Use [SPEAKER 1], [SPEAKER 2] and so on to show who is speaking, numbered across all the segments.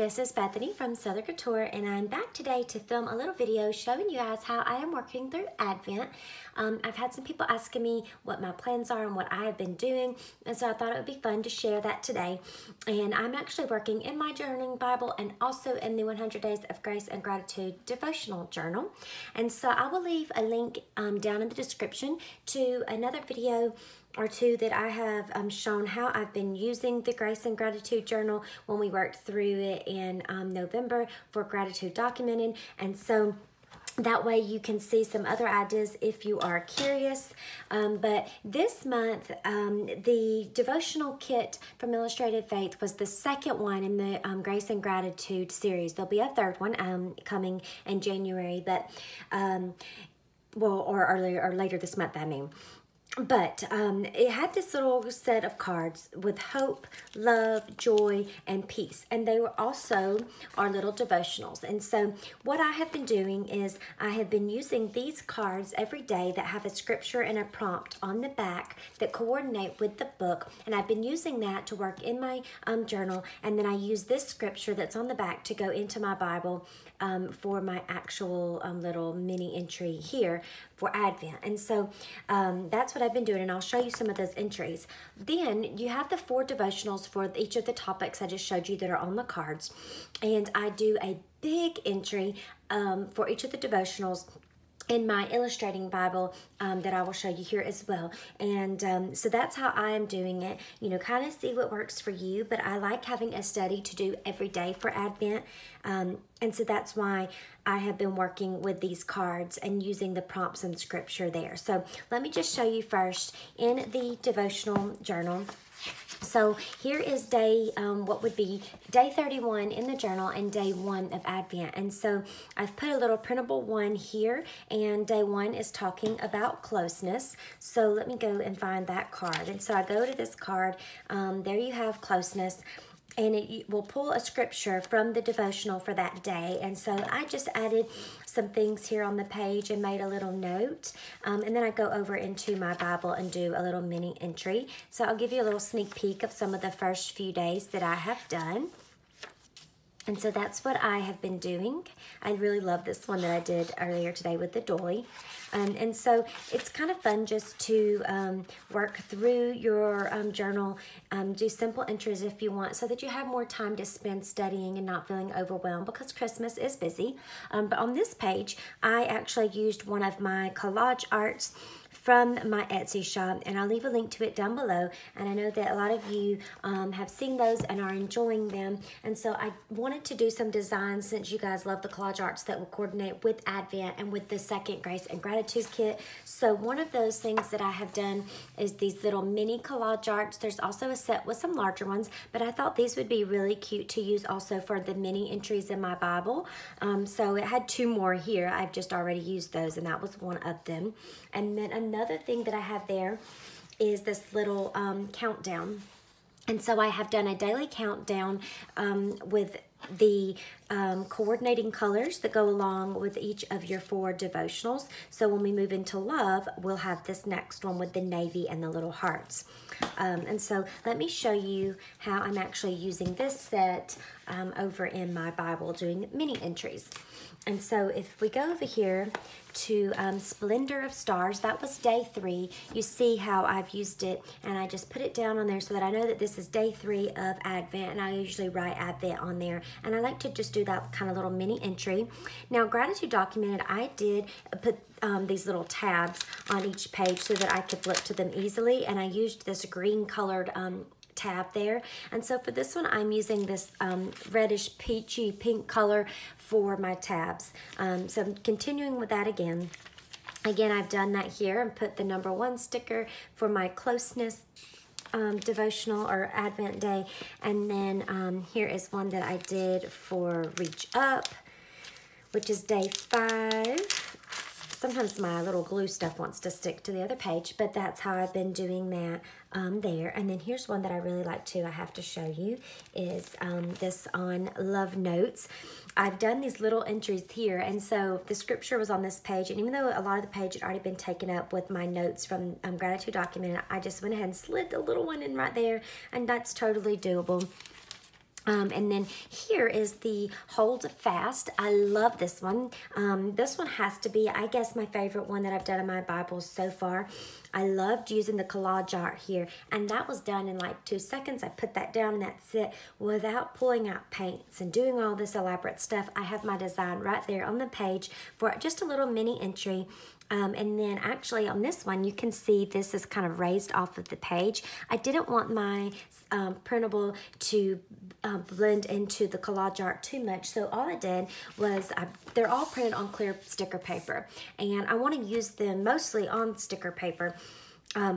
[SPEAKER 1] this is Bethany from Southern Couture, and I'm back today to film a little video showing you guys how I am working through Advent. I've had some people asking me what my plans are and what I have been doing, and so I thought it would be fun to share that today. And I'm actually working in my journaling Bible and also in the 100 Days of Grace and Gratitude devotional journal. And so I will leave a link down in the description to another video or two that I have shown how I've been using the Grace and Gratitude Journal when we worked through it in November for gratitude documenting. And so that way you can see some other ideas if you are curious. But this month, the devotional kit from Illustrated Faith was the second one in the Grace and Gratitude series. There'll be a third one coming in January, but or later this month, I mean. But it had this little set of cards with hope, love, joy, and peace. And they were also our little devotionals. And so what I have been doing is I have been using these cards every day that have a scripture and a prompt on the back that coordinate with the book. And I've been using that to work in my journal. And then I use this scripture that's on the back to go into my Bible for my actual little mini entry here for Advent. And so that's what I've been doing, and I'll show you some of those entries. Then you have the 4 devotionals for each of the topics I just showed you that are on the cards, and I do a big entry for each of the devotionals in my illustrating Bible that I will show you here as well. And so that's how I am doing it. You know, kind of see what works for you, but I like having a study to do every day for Advent. And so that's why I have been working with these cards and using the prompts and scripture there. So let me just show you first in the devotional journal. So here is day, what would be day 31 in the journal and day 1 of Advent. And so I've put a little printable one here, and day 1 is talking about closeness. So let me go and find that card. And so I go to this card, there you have closeness. And it will pull a scripture from the devotional for that day. And so I just added some things here on the page and made a little note. And then I go over into my Bible and do a little mini entry. So I'll give you a little sneak peek of some of the first few days that I have done. And so that's what I have been doing. I really love this one that I did earlier today with the doily. And so it's kind of fun just to work through your journal, do simple entries if you want, so that you have more time to spend studying and not feeling overwhelmed, because Christmas is busy. But on this page, I actually used one of my collage arts from my Etsy shop, and I'll leave a link to it down below. And I know that a lot of you have seen those and are enjoying them, and so I wanted to do some designs since you guys love the collage arts that will coordinate with Advent and with the second Grace and Gratitude kit. So one of those things that I have done is these little mini collage arts. There's also a set with some larger ones, but I thought these would be really cute to use also for the mini entries in my Bible. So it had 2 more here. I've just already used those, and that was one of them. And then another thing that I have there is this little countdown. And so I have done a daily countdown with the coordinating colors that go along with each of your 4 devotionals. So when we move into love, we'll have this next one with the navy and the little hearts. And so let me show you how I'm actually using this set over in my Bible, doing mini entries. And so if we go over here to Splendor of Stars, that was day 3. You see how I've used it, and I just put it down on there so that I know that this is day 3 of Advent, and I usually write Advent on there. And I like to just do that kind of little mini entry. Now, Gratitude Documented, I did put these little tabs on each page so that I could flip to them easily, and I used this green colored tab there. And so for this one, I'm using this reddish peachy pink color for my tabs. So I'm continuing with that again. Again, I've done that here and put the number 1 sticker for my closeness devotional or Advent day. And then here is one that I did for Reach Up, which is day 5. Sometimes my little glue stuff wants to stick to the other page, but that's how I've been doing that there. And then here's one that I really like too, I have to show you, is this on Love Notes. I've done these little entries here, and so the scripture was on this page, and even though a lot of the page had already been taken up with my notes from Gratitude Documented, I just went ahead and slid the little one in right there, and that's totally doable. And then here is the Hold Fast. I love this one. This one has to be, I guess, my favorite one that I've done in my Bible so far. I loved using the collage art here, and that was done in like 2 seconds. I put that down and that's it, without pulling out paints and doing all this elaborate stuff. I have my design right there on the page for just a little mini entry. And then actually on this one, you can see this is kind of raised off of the page. I didn't want my printable to blend into the collage art too much. So all I did was, they're all printed on clear sticker paper. And I want to use them mostly on sticker paper.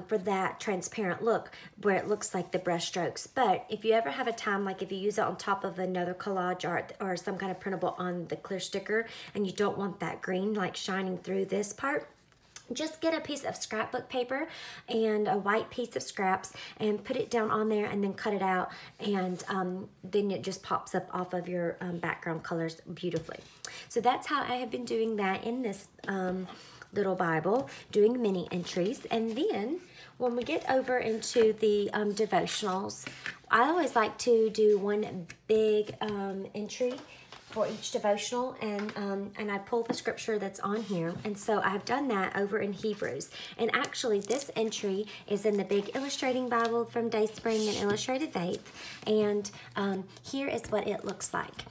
[SPEAKER 1] For that transparent look where it looks like the brush strokes. But if you ever have a time, like if you use it on top of another collage art or some kind of printable on the clear sticker and you don't want that green like shining through this part, just get a piece of scrapbook paper and a white piece of scraps and put it down on there and then cut it out, and then it just pops up off of your background colors beautifully. So that's how I have been doing that in this little Bible, doing mini entries. And then when we get over into the devotionals, I always like to do one big entry for each devotional, and I pull the scripture that's on here. And so I've done that over in Hebrews. And actually this entry is in the big illustrating Bible from Dayspring and Illustrated Faith. And here is what it looks like.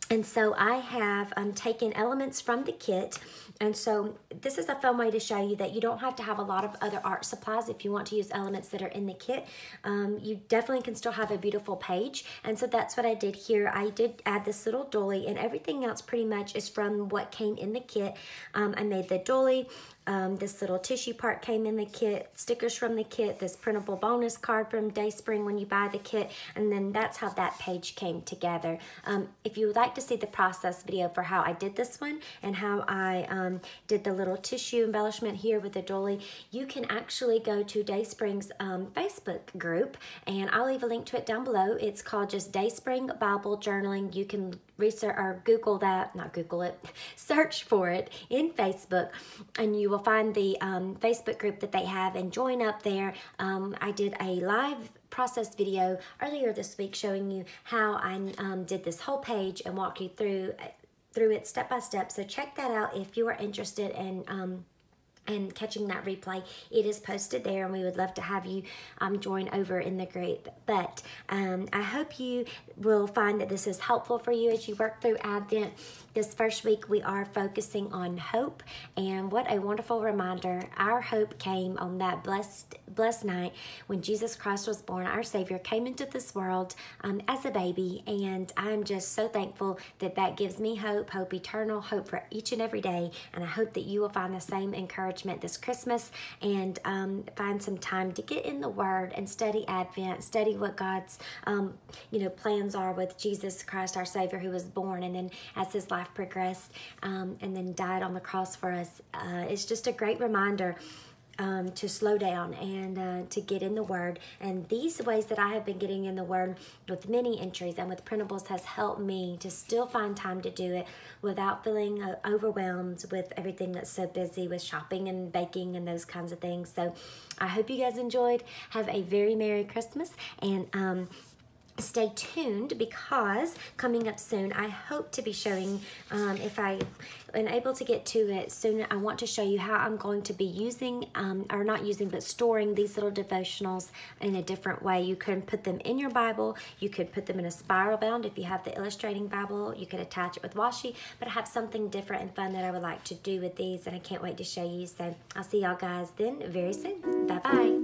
[SPEAKER 1] And so I have taken elements from the kit. And so this is a fun way to show you that you don't have to have a lot of other art supplies if you want to use elements that are in the kit. You definitely can still have a beautiful page. And so that's what I did here. I did add this little dolly, and everything else pretty much is from what came in the kit. I made the dolly. This little tissue part came in the kit, stickers from the kit, this printable bonus card from Dayspring when you buy the kit, and then that's how that page came together. If you would like to see the process video for how I did this one and how I did the little tissue embellishment here with the dolly, you can actually go to Dayspring's Facebook group, and I'll leave a link to it down below. It's called just Dayspring Bible Journaling. You can research or Google that, not Google it, search for it in Facebook, and you will find the Facebook group that they have and join up there. I did a live process video earlier this week showing you how I did this whole page and walk you through it step by step. So check that out if you are interested in and catching that replay. It is posted there, and we would love to have you join over in the group. But I hope you will find that this is helpful for you as you work through Advent. This first week we are focusing on hope, and what a wonderful reminder. Our hope came on that blessed night when Jesus Christ was born. Our Savior came into this world as a baby, and I'm just so thankful that that gives me hope eternal, hope for each and every day. And I hope that you will find the same encouragement this Christmas, and find some time to get in the Word and study Advent, study what God's plans are with Jesus Christ, our Savior, who was born, and then as his life progressed and then died on the cross for us. It's just a great reminder to slow down and to get in the Word. And these ways that I have been getting in the Word with mini entries and with printables has helped me to still find time to do it without feeling overwhelmed with everything that's so busy with shopping and baking and those kinds of things. So I hope you guys enjoyed. Have a very Merry Christmas, and stay tuned, because coming up soon, I hope to be showing, if I am able to get to it soon, I want to show you how I'm going to be using, or not using, but storing these little devotionals in a different way. You can put them in your Bible. You could put them in a spiral bound. If you have the illustrating Bible, you could attach it with washi, but I have something different and fun that I would like to do with these, and I can't wait to show you. So I'll see y'all guys then very soon. Bye-bye.